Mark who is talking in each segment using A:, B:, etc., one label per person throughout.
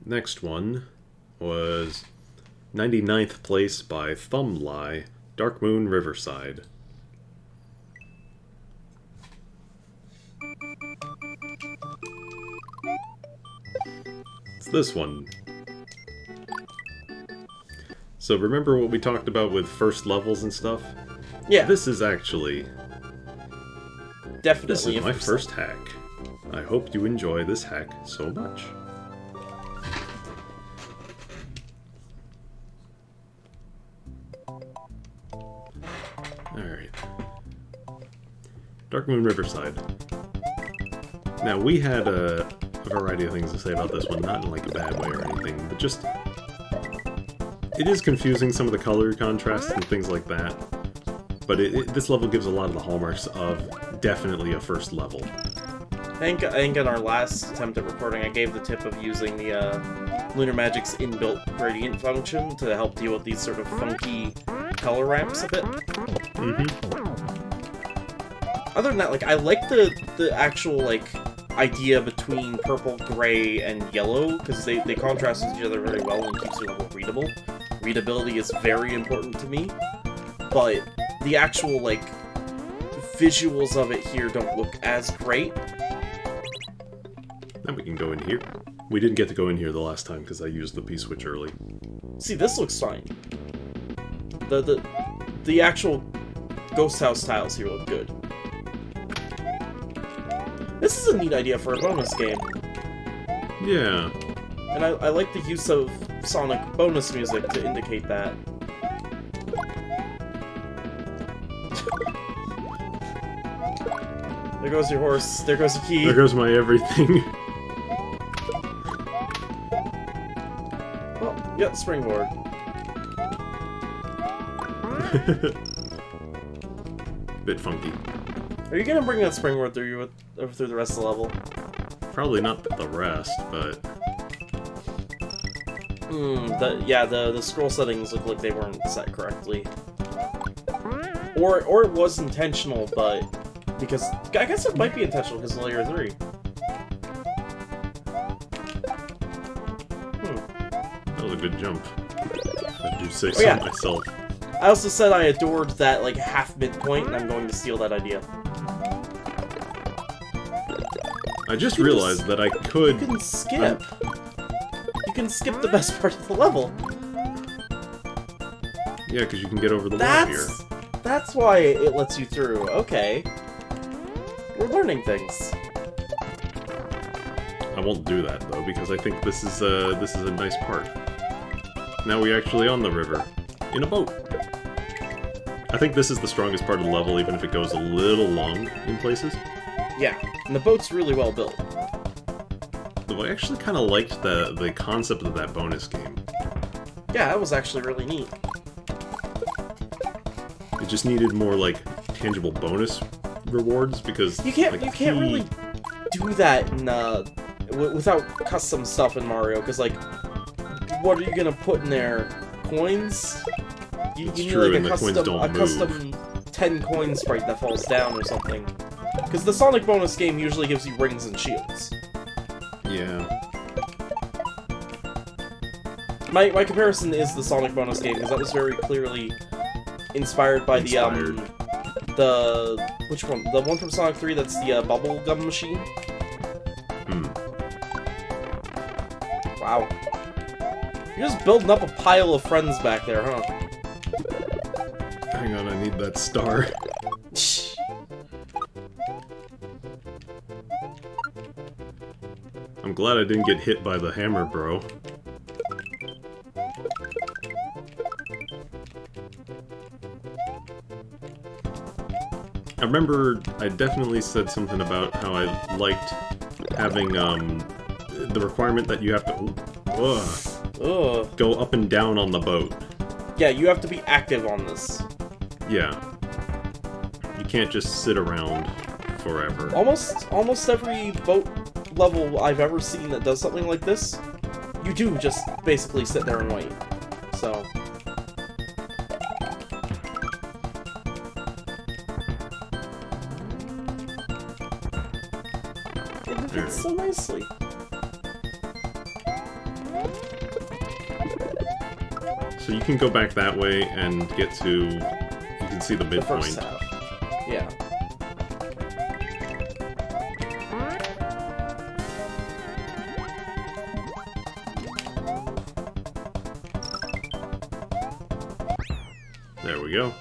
A: Next one was 99th place by ThumbLie, Darkmoon, Riverside. It's this one. So remember what we talked about with first levels and stuff?
B: Yeah.
A: This is actually...
B: Definitely.
A: This is my first hack. I hope you enjoy this hack so much. Alright. Darkmoon Riverside. Now, we had a variety of things to say about this one, not in like a bad way or anything, but just... It is confusing, some of the color contrasts and things like that. But this level gives a lot of the hallmarks of definitely a first level.
B: I think in our last attempt at recording, I gave the tip of using the Lunar Magic's inbuilt gradient function to help deal with these sort of funky color ramps a bit. Other than that, like, I like the actual, like, idea between purple, gray, and yellow, because they contrast with each other very well and keeps the level readable. Readability is very important to me, but the actual, like, visuals of it here don't look as great.
A: Now we can go in here. We didn't get to go in here the last time because I used the P-switch early.
B: See, this looks fine. The actual ghost house tiles here look good. This is a neat idea for a bonus game.
A: Yeah.
B: And I like the use of Sonic bonus music to indicate that. There goes your horse, there goes the key.
A: There goes my everything.
B: Oh, yeah, springboard.
A: Bit funky.
B: Are you gonna bring that springboard through the rest of the level?
A: Probably not the rest, but...
B: The scroll settings look like they weren't set correctly. Or it was intentional, but... Because... I guess it might be intentional because of layer 3.
A: That was a good jump. I do say so myself.
B: I also said I adored that, like, half midpoint, and I'm going to steal that idea.
A: I just realized that I could...
B: You can skip. You can skip the best part of the level.
A: Yeah, because you can get over the wall here.
B: That's why it lets you through. Okay. We're learning things.
A: I won't do that, though, because I think this is a nice part. Now we're actually on the river. In a boat. I think this is the strongest part of the level, even if it goes a little long in places.
B: Yeah, and the boat's really well built.
A: Though I actually kind of liked the concept of that bonus game.
B: Yeah, that was actually really neat.
A: It just needed more, like, tangible bonus rewards, because...
B: You can't really do that in, without custom stuff in Mario, because, like, what are you gonna put in there? Coins? You need,
A: true,
B: like,
A: and the coins don't move.
B: custom 10 coin sprite that falls down or something. Because the Sonic bonus game usually gives you rings and shields.
A: Yeah.
B: My comparison is the Sonic bonus game, because that was very clearly inspired by the which one? The one from Sonic 3 that's the bubble gum machine? Wow. You're just building up a pile of friends back there, huh?
A: Hang on, I need that star. I'm glad I didn't get hit by the hammer, bro. I remember I definitely said something about how I liked having the requirement that you have to go up and down on the boat.
B: Yeah, you have to be active on this.
A: Yeah. You can't just sit around forever.
B: Almost every boat level I've ever seen that does something like this, you do just basically sit there and wait. So... It fits so nicely.
A: So you can go back that way and get to... You can see the
B: The first
A: midpoint.
B: half. Yeah.
A: There we go.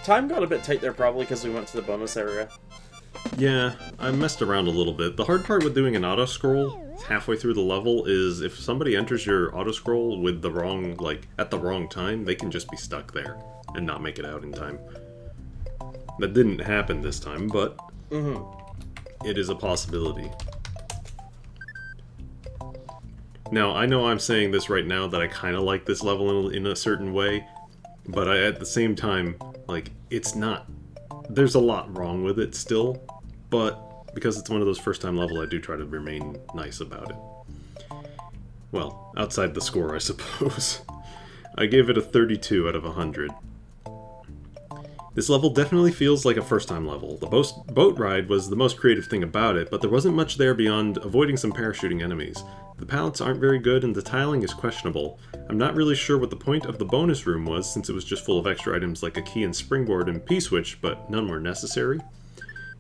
B: Time got a bit tight there probably because we went to the bonus area.
A: Yeah, I messed around a little bit. The hard part with doing an auto-scroll halfway through the level is if somebody enters your auto-scroll with the wrong, like, at the wrong time, they can just be stuck there and not make it out in time. That didn't happen this time, but it is a possibility. Now, I know I'm saying this right now that I kind of like this level in a certain way, but at the same time, like, it's not... There's a lot wrong with it still, but because it's one of those first-time levels, I do try to remain nice about it. Well, outside the score, I suppose. I gave it a 32 out of 100. This level definitely feels like a first-time level. The boat ride was the most creative thing about it, but there wasn't much there beyond avoiding some parachuting enemies. The palettes aren't very good and the tiling is questionable. I'm not really sure what the point of the bonus room was, since it was just full of extra items like a key and springboard and P-switch, but none were necessary.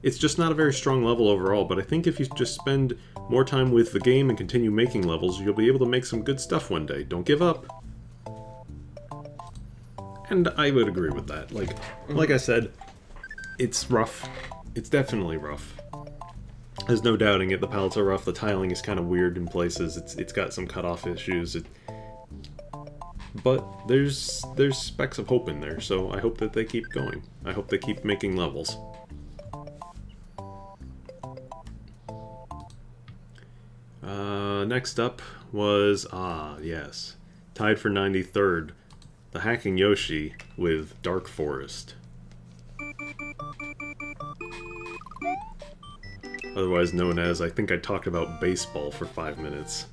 A: It's just not a very strong level overall, but I think if you just spend more time with the game and continue making levels, you'll be able to make some good stuff one day. Don't give up. And I would agree with that. Like I said, it's rough. It's definitely rough. There's no doubting it. The palettes are rough. The tiling is kind of weird in places. It's got some cutoff issues. But there's specks of hope in there, so I hope that they keep going. I hope they keep making levels. Next up was, yes, tied for 93rd, TheHackingYoshi with Dark Forest. Otherwise known as, I think I talked about baseball for 5 minutes.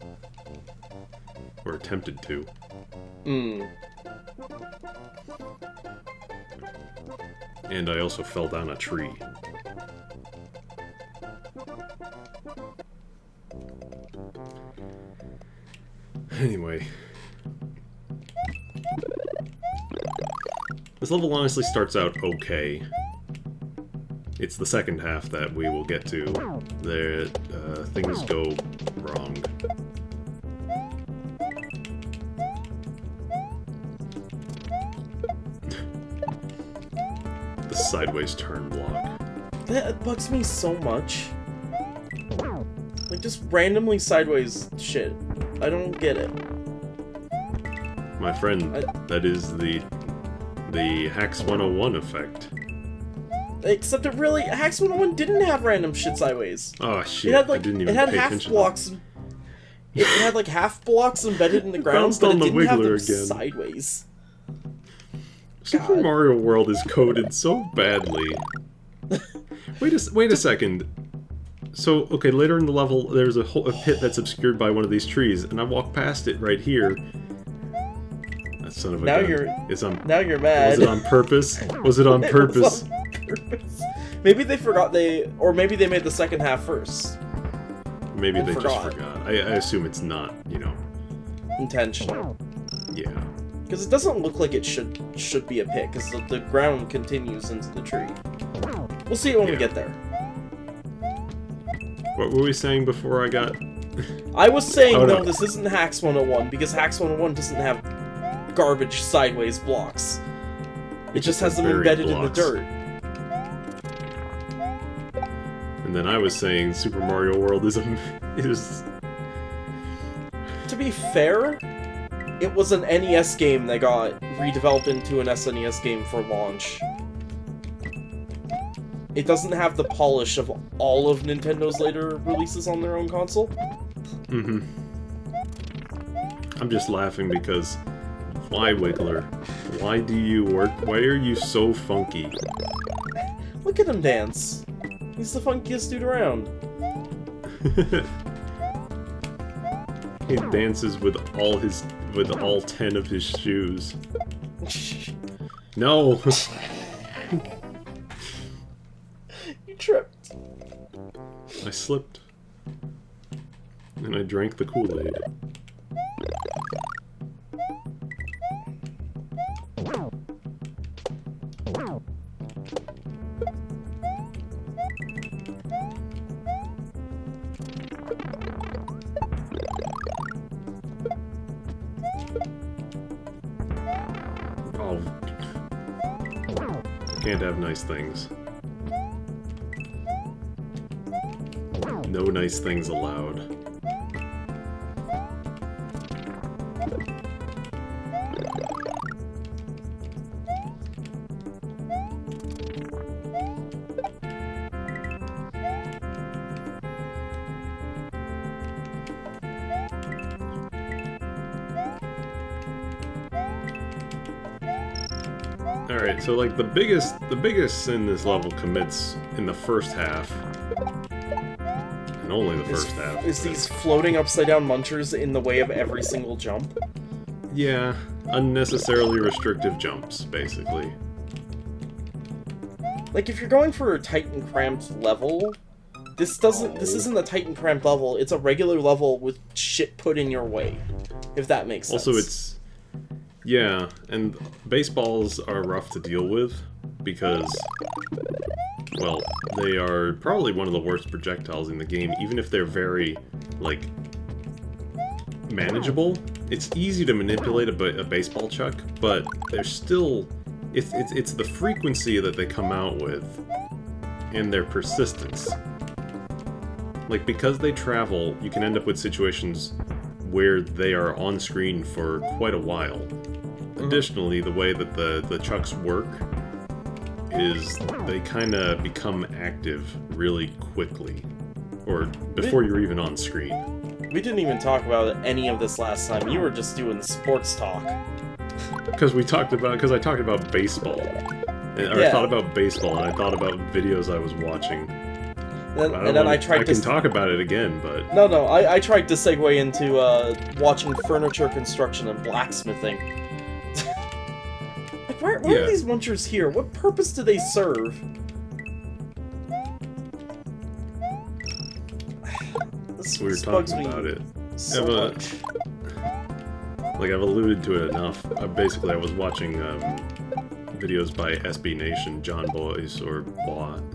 A: Or attempted to. And I also fell down a tree. Anyway. This level honestly starts out okay. It's the second half that we will get to. There, things go wrong. The sideways turn block.
B: That bugs me so much. Like, just randomly sideways shit. I don't get it.
A: My friend, that is the Hacks 101 effect.
B: Except it really, Hacks 101 didn't have random shit sideways.
A: Oh shit,
B: It had like,
A: I didn't even
B: it had
A: pay
B: half
A: attention.
B: blocks. It had like half blocks embedded in the ground,
A: bounced
B: but
A: on
B: it
A: the
B: didn't have them
A: wiggler again.
B: sideways.
A: Super
B: God.
A: Mario World is coded so badly. Wait a second. So, okay, later in the level, there's a pit that's obscured by one of these trees, and I walk past it right here. That son of a
B: Now
A: gun.
B: Now you're mad.
A: Was it on purpose? Was it on
B: It
A: purpose?
B: was on purpose. Maybe they forgot or maybe they made the second half first.
A: Maybe
B: and
A: they
B: forgot.
A: just forgot. I assume it's not, you know.
B: Intentional.
A: Yeah.
B: Because it doesn't look like it should be a pit, because the ground continues into the tree. We'll see it when we get there.
A: What were we saying before I got...
B: I was saying,
A: Oh,
B: no,
A: no.
B: this isn't Hacks 101, because Hacks 101 doesn't have garbage sideways blocks. It just has them
A: buried
B: embedded
A: blocks.
B: in the dirt.
A: And then I was saying Super Mario World is
B: To be fair, it was an NES game that got redeveloped into an SNES game for launch. It doesn't have the polish of all of Nintendo's later releases on their own console.
A: Mm-hmm. I'm just laughing because... Why, Wiggler? Why do you work? Why are you so funky?
B: Look at him dance. He's the funkiest dude around.
A: He dances with all 10 of his shoes. No!
B: You tripped.
A: I slipped. And I drank the Kool-Aid. can't have nice things. No nice things allowed. Alright, so like the biggest sin this level commits in the first half, and only the first half,
B: is these floating upside down munchers in the way of every single jump?
A: Yeah, unnecessarily restrictive jumps, basically.
B: Like, if you're going for a tight and cramped level, this isn't a tight and cramped level, it's a regular level with shit put in your way, if that makes sense.
A: Also, yeah, and baseballs are rough to deal with, because, well, they are probably one of the worst projectiles in the game, even if they're very, like, manageable. It's easy to manipulate a baseball chuck, but they're still... It's the frequency that they come out with, and their persistence. Like, because they travel, you can end up with situations where they are on screen for quite a while. Additionally, the way that the chucks work is they kind of become active really quickly, or before you're even on screen.
B: We didn't even talk about any of this last time. You were just doing sports talk.
A: Because I talked about baseball. I thought about baseball, and I thought about videos I was watching. I can talk about it again, but...
B: No, I tried to segue into watching furniture construction and blacksmithing. Like, why are these munchers here? What purpose do they serve?
A: We were talking about it.
B: So much.
A: Like, I've alluded to it enough. Basically, I was watching videos by SB Nation, John Boyce, or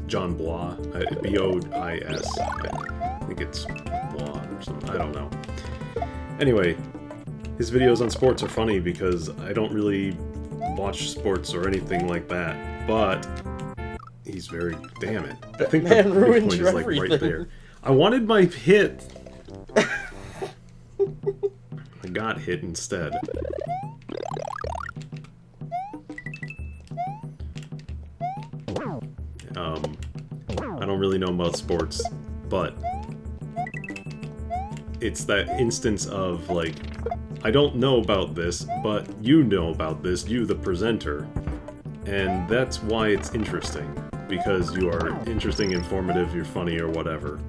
A: John Bois, B-O-I-S. I think it's Bois or something, I don't know. Anyway, his videos on sports are funny because I don't really watch sports or anything like that, but he's very... Damn it. I think the point is, like, right there. I wanted my hit! I got hit instead. I don't really know about sports, but it's that instance of, like, I don't know about this, but you know about this, you the presenter, and that's why it's interesting, because you are interesting, informative, you're funny, or whatever.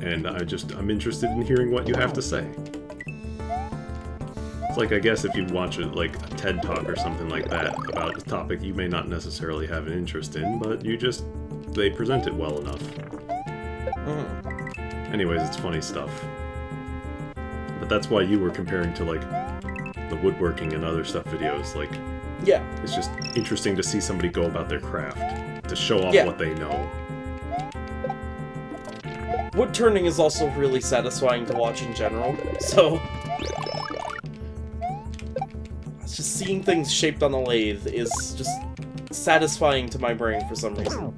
A: And I'm interested in hearing what you have to say. It's like, I guess if you watch it, like a TED Talk or something like that about a topic you may not necessarily have an interest in, but they present it well enough. Anyways, it's funny stuff. But that's why you were comparing to, like, the woodworking and other stuff videos, like...
B: Yeah.
A: It's just interesting to see somebody go about their craft, to show off what they know.
B: Wood turning is also really satisfying to watch in general, so... Just seeing things shaped on a lathe is just satisfying to my brain for some reason.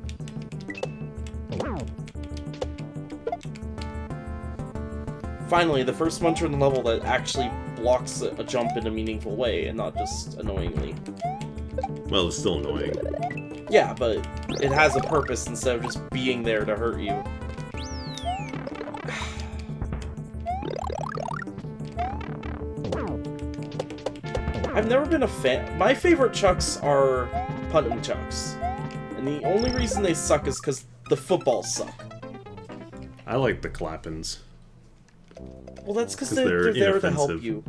B: Finally, the first muncher in the level that actually blocks a jump in a meaningful way, and not just annoyingly.
A: Well, it's still annoying.
B: Yeah, but it has a purpose instead of just being there to hurt you. I've never been a fan. My favorite chucks are punting chucks. And the only reason they suck is because the footballs suck.
A: I like the clappins.
B: Well, that's because they're there to help
A: inoffensive.
B: you.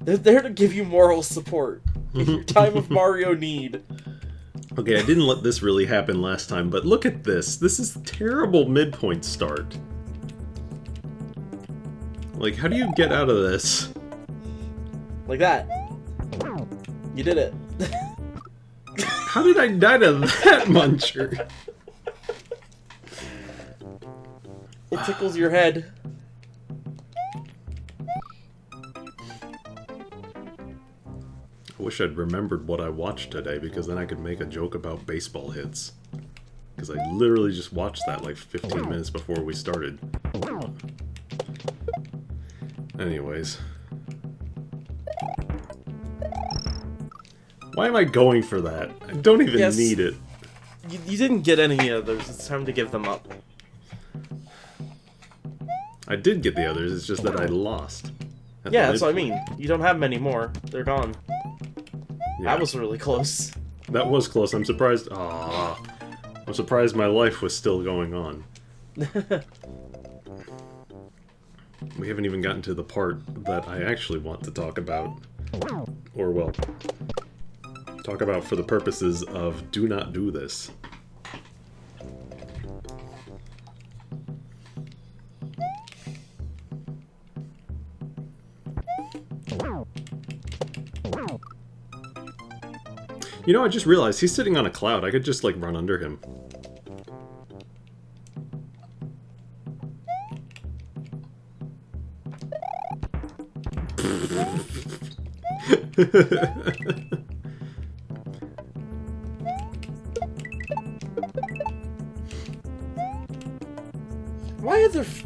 B: They're there to give you moral support in your time of Mario need.
A: Okay, I didn't let this really happen last time, but look at this. This is terrible midpoint start. Like, how do you get out of this?
B: Like that. You did it.
A: How did I die to that muncher?
B: It tickles your head.
A: wish I'd remembered what I watched today, because then I could make a joke about baseball hits. Because I literally just watched that like 15 minutes before we started. Anyways. Why am I going for that? I don't even need it.
B: You didn't get any others. It's time to give them up.
A: I did get the others, it's just that I lost.
B: Yeah, that's what I mean. You don't have many more. They're gone.
A: Yeah.
B: That was really close.
A: That was close. I'm surprised. Ah, I'm surprised my life was still going on. We haven't even gotten to the part that I actually want to talk about. Or, well, talk about for the purposes of do not do this. You know, I just realized he's sitting on a cloud. I could just, like, run under him.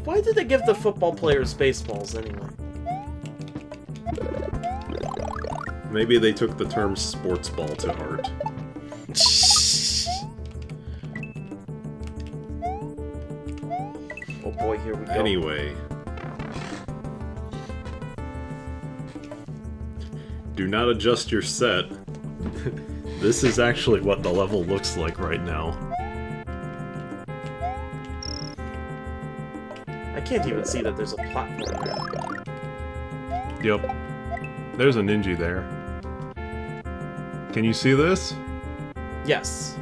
B: Why did they give the football players baseballs anyway?
A: Maybe they took the term sports ball to heart.
B: Oh boy, here we go.
A: Anyway. Do not adjust your set. This is actually what the level looks like right now.
B: I can't even see that there's a platform there.
A: Yep. There's a ninja there. Can you see this?
B: Yes.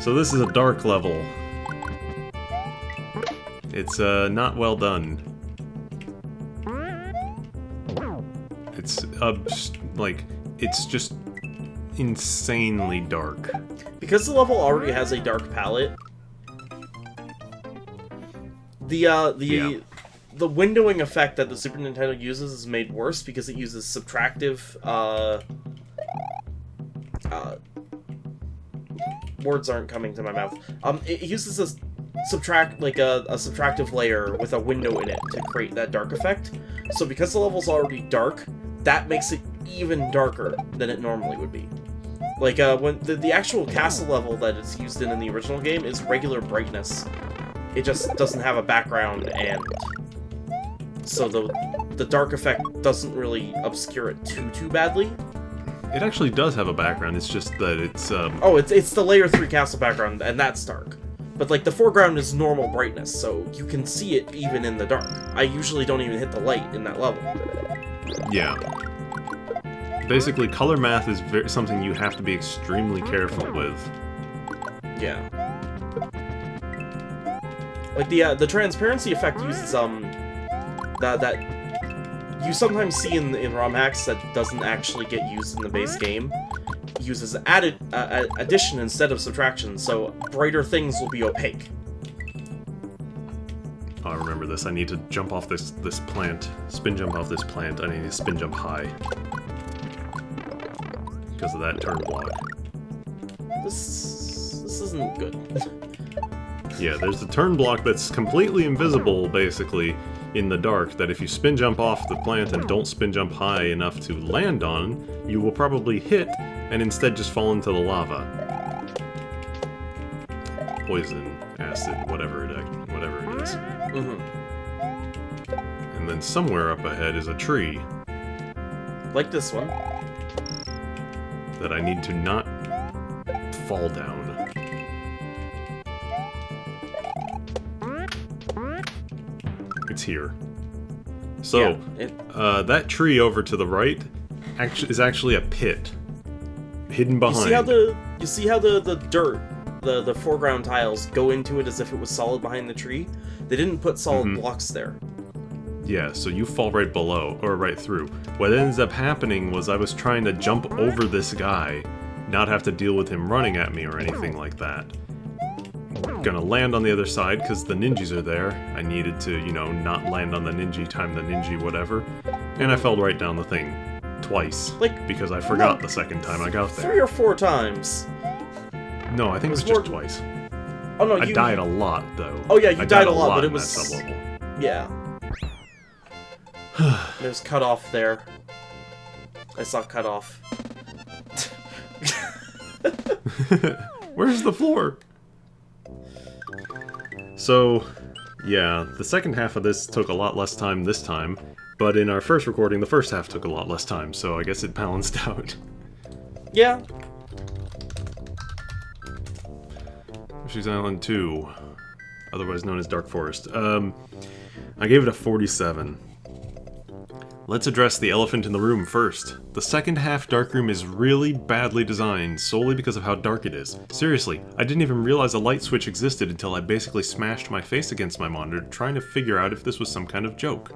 A: So this is a dark level. It's not well done. It's like it's just insanely dark.
B: Because the level already has a dark palette, the windowing effect that the Super Nintendo uses is made worse because it uses subtractive, words aren't coming to my mouth. It uses a subtractive layer with a window in it to create that dark effect. So because the level's already dark, that makes it even darker than it normally would be. Like, when the actual castle level that it's used in the original game is regular brightness. It just doesn't have a background, and so the dark effect doesn't really obscure it too badly.
A: It actually does have a background, it's just that it's,
B: Oh, it's the layer 3 castle background, and that's dark. But, like, the foreground is normal brightness, so you can see it even in the dark. I usually don't even hit the light in that level.
A: Yeah. Basically, color math is something you have to be extremely careful with.
B: Yeah. Like, the transparency effect uses, that you sometimes see in ROM hacks that doesn't actually get used in the base game. It uses addition instead of subtraction, so brighter things will be opaque.
A: Oh, I remember this. I need to jump off this plant. Spin jump off this plant. I need to spin jump high. Because of that turn block.
B: This isn't good.
A: Yeah, there's a turn block that's completely invisible, basically, in the dark, that if you spin jump off the plant and don't spin jump high enough to land on, you will probably hit and instead just fall into the lava. Poison, acid, whatever it is.
B: Mm-hmm.
A: And then somewhere up ahead is a tree.
B: Like this one.
A: That I need to not fall down. It's here. So, yeah, that tree over to the right is actually a pit. Hidden behind.
B: You see how the dirt, the foreground tiles go into it as if it was solid behind the tree? They didn't put solid blocks there.
A: Yeah, so you fall right below, or right through. What ends up happening was I was trying to jump over this guy, not have to deal with him running at me or anything like that. Gonna land on the other side, because the ninjas are there. I needed to, you know, not land on the ninja, time the ninja, whatever. And I fell right down the thing. twice.
B: Like,
A: because I forgot the second time I got there.
B: 3 or 4 times.
A: No, I think it was just twice.
B: Oh no,
A: I died a lot though.
B: Oh yeah, you
A: I
B: died a lot, but it
A: in
B: was
A: that sub-level.
B: Yeah. There's cut off there. I saw cut off.
A: Where's the floor? So, yeah, the second half of this took a lot less time this time, but in our first recording, the first half took a lot less time, so I guess it balanced out.
B: Yeah.
A: Yoshi's Island 2, otherwise known as Dark Forest. I gave it a 47. Let's address the elephant in the room first. The second half Dark Room is really badly designed, solely because of how dark it is. Seriously, I didn't even realize a light switch existed until I basically smashed my face against my monitor trying to figure out if this was some kind of joke.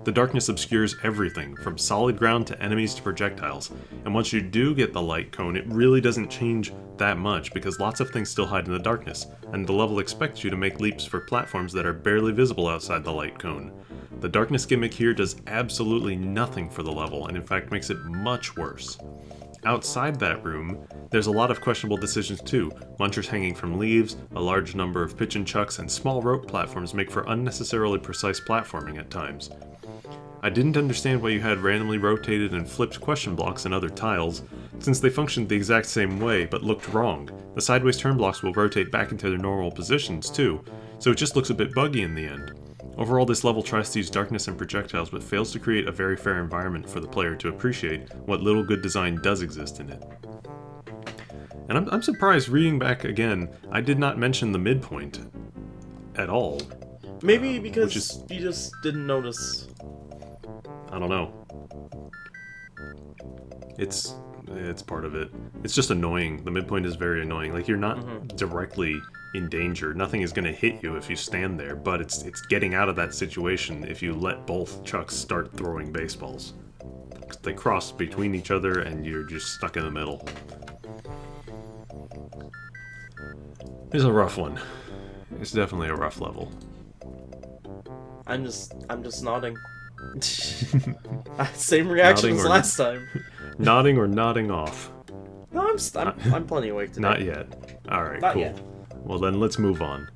A: The darkness obscures everything, from solid ground to enemies to projectiles, and once you do get the light cone, it really doesn't change that much because lots of things still hide in the darkness, and the level expects you to make leaps for platforms that are barely visible outside the light cone. The darkness gimmick here does absolutely nothing for the level, and in fact makes it much worse. Outside that room, there's a lot of questionable decisions too. Munchers hanging from leaves, a large number of pitch and chucks, and small rope platforms make for unnecessarily precise platforming at times. I didn't understand why you had randomly rotated and flipped question blocks and other tiles, since they functioned the exact same way but looked wrong. The sideways turn blocks will rotate back into their normal positions too, so it just looks a bit buggy in the end. Overall, this level tries to use darkness and projectiles but fails to create a very fair environment for the player to appreciate what little good design does exist in it. And I'm surprised, reading back again, I did not mention the midpoint at all.
B: Maybe because you just didn't notice.
A: I don't know. It's part of it. It's just annoying. The midpoint is very annoying. Like, you're not directly in danger. Nothing is going to hit you if you stand there, but it's getting out of that situation if you let both chucks start throwing baseballs. They cross between each other and you're just stuck in the middle. It's a rough one. It's definitely a rough level.
B: I'm just nodding. Same reaction as last time.
A: Nodding or nodding off?
B: No, I'm plenty awake today.
A: Not yet. Alright,
B: Not
A: cool.
B: yet.
A: Well then, let's move on.